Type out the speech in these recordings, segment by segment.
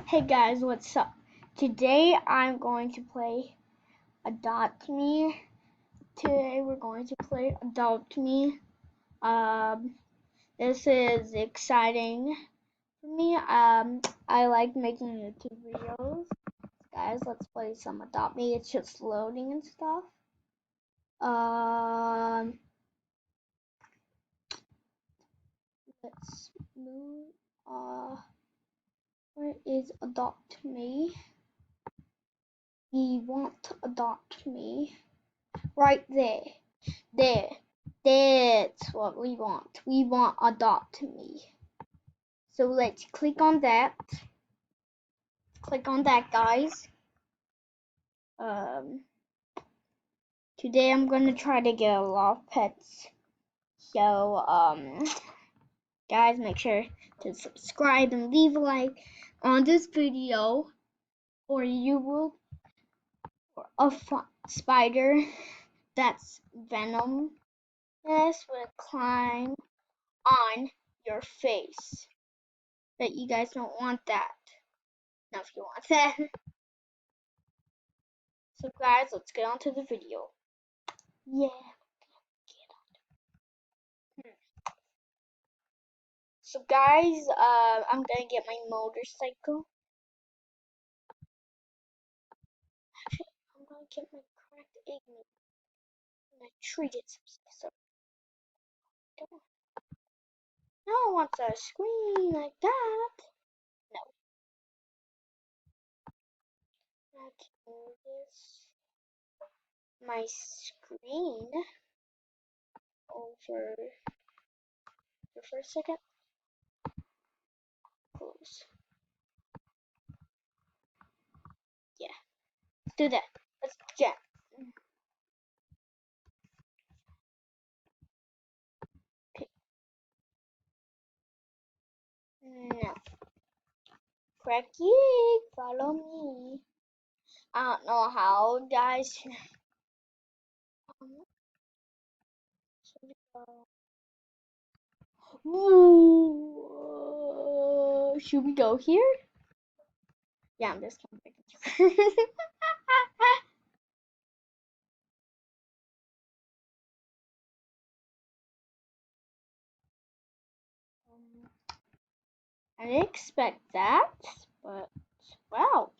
Hey guys, what's up? Today I'm going to play Adopt Me. Today we're going to play Adopt Me. This is exciting for me. I like making YouTube videos. Guys, let's play some Adopt Me. It's just loading and stuff. Let's move. Where is Adopt Me? We want to adopt me. Right there. There. That's what we want. We want adopt me. So let's click on that. Click on that, guys. Today I'm gonna try to get a lot of pets. So guys, make sure to subscribe and leave a like on this video, or you will a spider that's venomous will climb on your face. But you guys don't want that. Now if you want that. So guys, let's get on to the video. Yeah. So guys, I'm gonna get my motorcycle. Actually, I'm gonna get my cracked egg meat. I'm gonna treat it so no one wants a screen like that. No. Let's move this my screen over for a second. Close. Yeah. Let's do that. Let's jump. Okay. No. Cracky, follow me. I don't know how, guys. Should we go here? Yeah, I'm just gonna make it. I didn't expect that, but wow.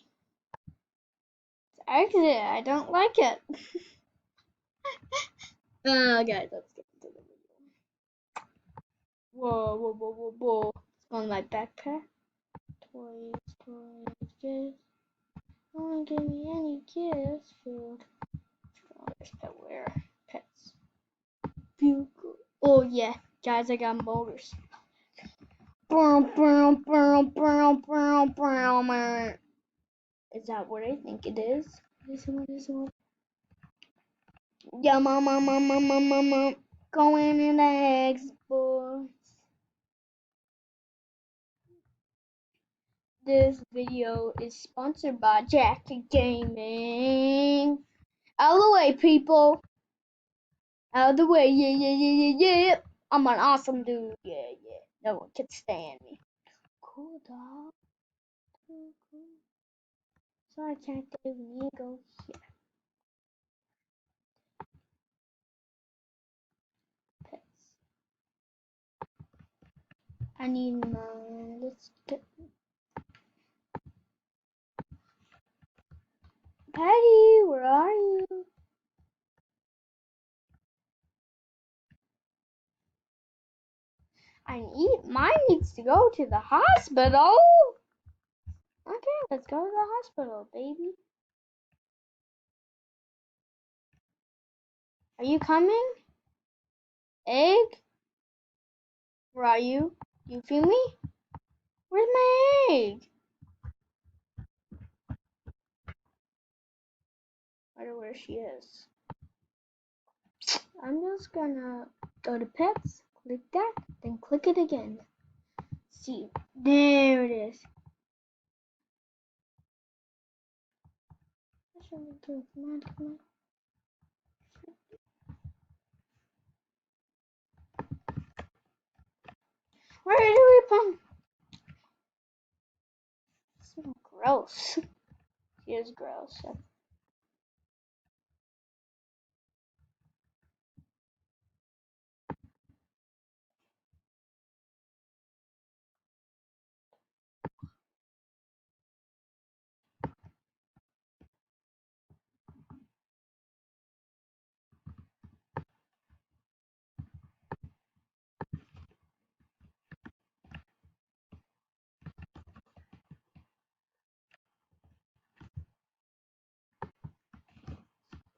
It's exit. I don't like it. Guys, let's get into the video. Whoa, whoa, whoa, whoa, whoa. It's on my backpack. Toys, gifts. Don't give me any gifts. Food. There's petware. Pets. Bugle. Oh yeah, guys, I got motors. Is that what I think it is? This one. Yeah, mama. Going in the Xbox. This video is sponsored by Jackie Gaming. Out of the way, people. Out of the way, yeah. I'm an awesome dude, yeah. No one can stand me. Cool, dog. Cool. So I can't even go here. Pets. I need my. Let's get. Patty, where are you? Mine needs to go to the hospital. Okay, let's go to the hospital, baby. Are you coming? Egg? Where are you? You feel me? Where's my egg? I don't know where she is. I'm just gonna go to pets, click that, then click it again. See, there it is. Come on. Where do we put? Smells gross. She is gross.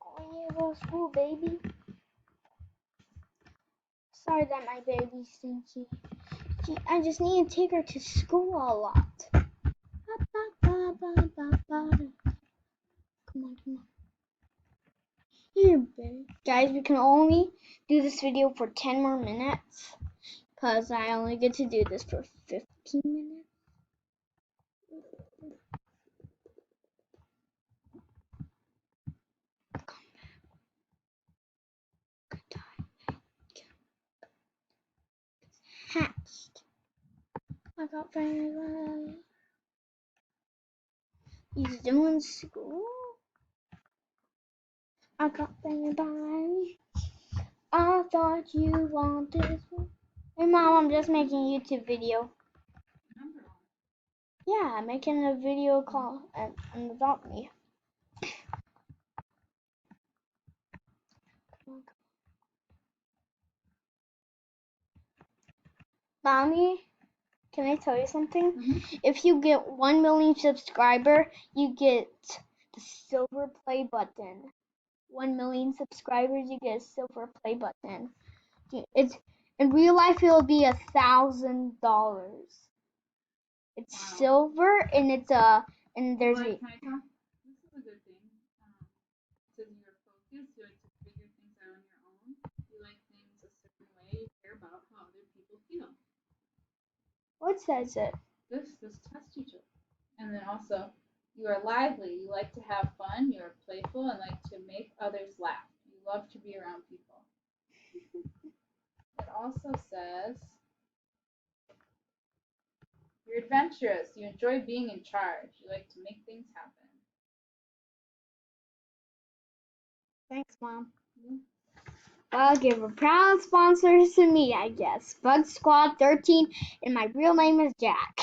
Oh yeah, go to school, baby. Sorry that my baby's stinky. I just need to take her to school a lot. Come on, come on. Here, baby. Guys, we can only do this video for 10 more minutes. Because I only get to do this for 15 minutes. Hatched. I got very He's doing school. I got very bye. I thought you wanted. Hey mom, I'm just making a YouTube video. Yeah, I'm making a video call and adopt me. Mommy, can I tell you something? Mm-hmm. If you get 1 million subscriber, you get the silver play button. 1 million subscribers, you get a silver play button. It's in real life, it'll be $1,000. It's Wow. silver and and there's Like, can I come? This is a good thing. Says you're focused. You like to figure things out on your own. You like things a certain way. You care about how other people feel. What says it? This test you took. And then also, you are lively. You like to have fun. You are playful and like to make others laugh. You love to be around people. It also says you're adventurous. You enjoy being in charge. You like to make things happen. Thanks, Mom. Mm-hmm. I'll give a proud sponsors to me, I guess. Bug Squad 13, and my real name is Jack.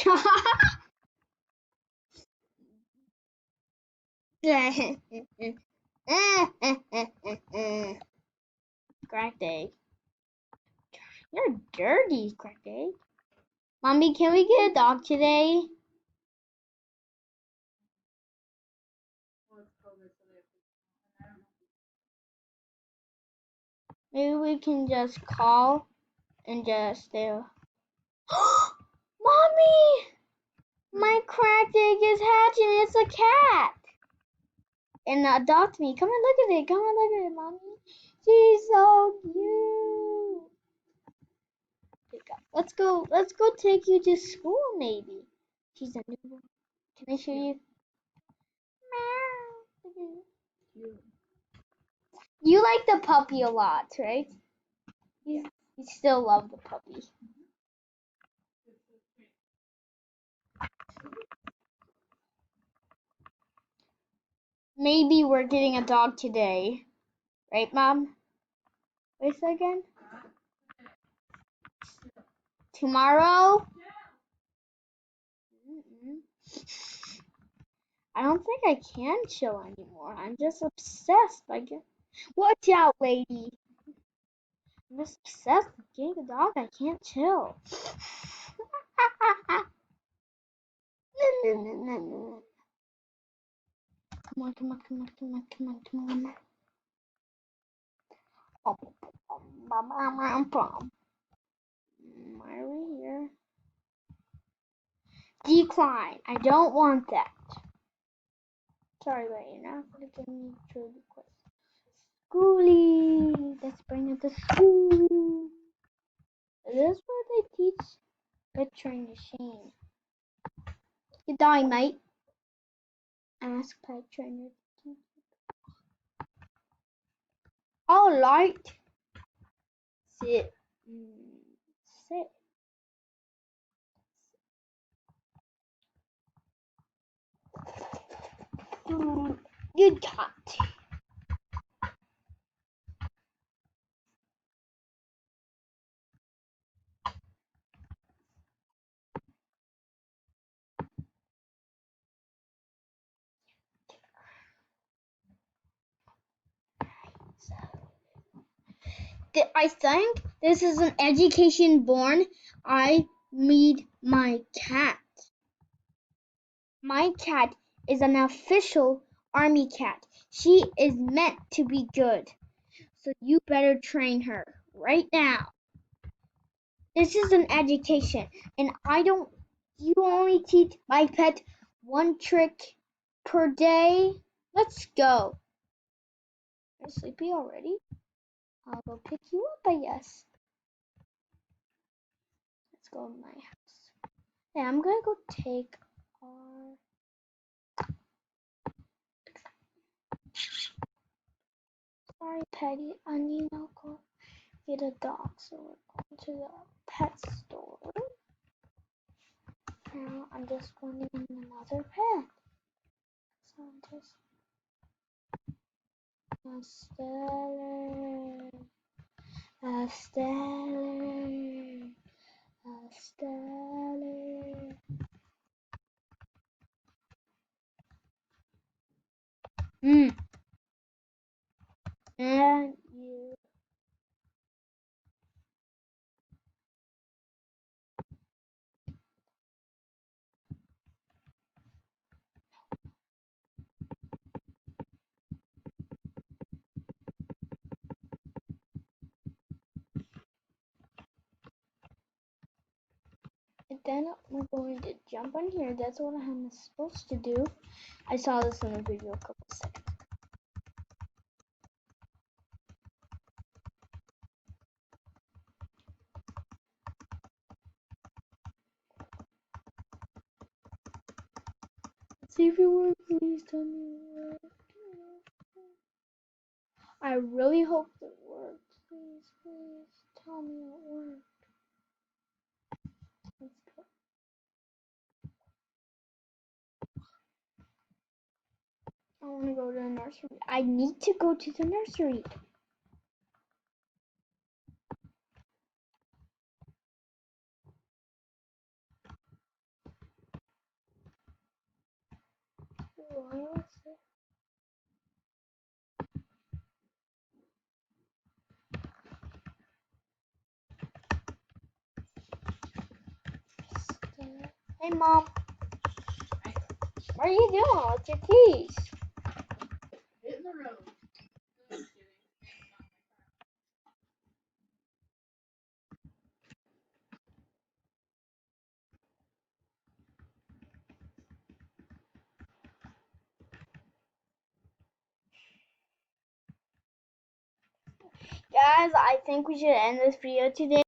Cracked egg. You're dirty, cracked egg. Mommy, can we get a dog today? Well, it's COVID, so they have to. And I don't know. Maybe we can just call and just stay. Mommy! My cracked egg is hatching. It's a cat. And adopt me. Come and look at it. Come and look at it, mommy. She's so cute. Let's go. Let's go take you to school, maybe. She's a new one. Can I show you? Meow. You like the puppy a lot, right? You still love the puppy. Maybe we're getting a dog today. Right, Mom? Wait a second. Tomorrow? I don't think I can chill anymore. I'm just obsessed by getting. Watch out, lady. I'm just obsessed with getting a dog. I can't chill. Come on, come on, come on, come on, come on, come on. Why are we here? Decline. I don't want that. Sorry, but you're not gonna give me true request. Schoolie. Let's bring it to school. Is this where they teach picturing machine? You're dying, mate. Ask pet trainer. Oh, light. Sit. Sit. Good cat. I think this is an education born. I meet my cat. My cat is an official army cat. She is meant to be good. So you better train her right now. This is an education, and you only teach my pet one trick per day. Let's go. Are you sleepy already? I'll go pick you up, I guess. Let's go to my house. Hey, I'm gonna go take our. Sorry, Petty. I need to go get a dog, so we're going to the pet store. Now I'm just going to get another pet. So I'm just a stellar, a stellar, a stellar. And you. And then I'm going to jump on here. That's what I'm supposed to do. I saw this in a video a couple seconds. See if it works. Please tell me it works. I really hope it works. Please, please tell me it works. Let's go. I want to go to the nursery. I need to go to the nursery. Why was it? Hey, Mom. What are you doing with your keys? Hitting the road. Just kidding. Guys, I think we should end this video today.